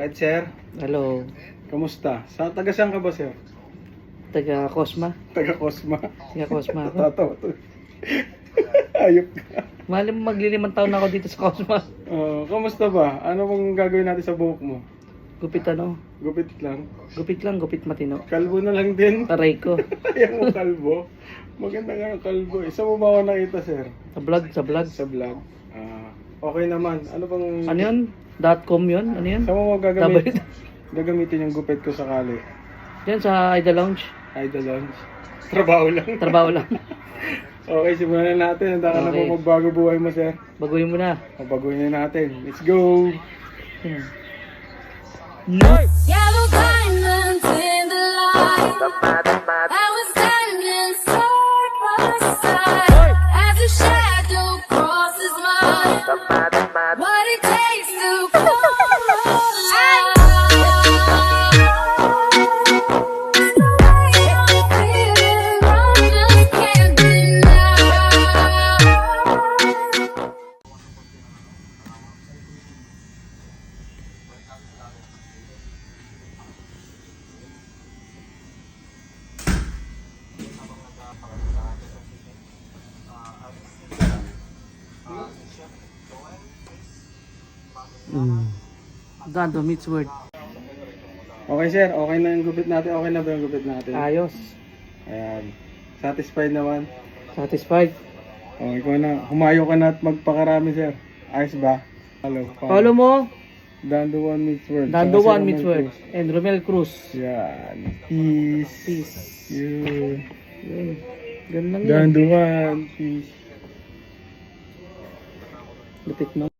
Bakit, sir? Hello, Kamusta? Taga saan ka ba, sir? taga Cosma. Taga Cosma. Taga Cosma ako. Tatawa to. Ayop ka. Mali mo maglilimang taon na ako dito sa Cosma. Kamusta ba? Ano bang gagawin natin sa buhok mo? Gupit ano? Gupit lang. Gupit matino. Kalbo na lang din. Taray ko. Ayaw mo kalbo. Maganda nga ang kalbo. Isa mo ba ako nakita, sir? Sa vlog. Sa vlog. Okay naman. Ano bang... Ano yun? .com yun? Ano yun? Saan mo Tablet. gagamitin yung gupit ko sakali? Yan sa Ida Lounge. Idol lunch. Trabaho lang. Trabaho lang. Okay, simulan na natin. Handa ka na Okay. po magbago buhay mo, sir. Baguhin mo na. Baguhin na natin. Let's go! Yan. Yellow diamonds in the light. I was standing side by side as a shadow crosses mine. What it takes to come alive. It's the way I'm feeling, I just can't deny. Dando meets word. Okay, sir. Okay na yung gupit natin. Okay na ba yung gupit natin? Ayos. Ayan. Satisfied naman. Satisfied. Okay ko na. Humayo ka na at magpakarami, sir. Ayos ba? Hello. Follow mo. Dando One Meets World. Dando Saka si One Romel meets word. Cruz. And Romel Cruz. Yan. Peace. Peace. You. Yun. Ganun lang yun. Dando One. Peace. Lupit mo.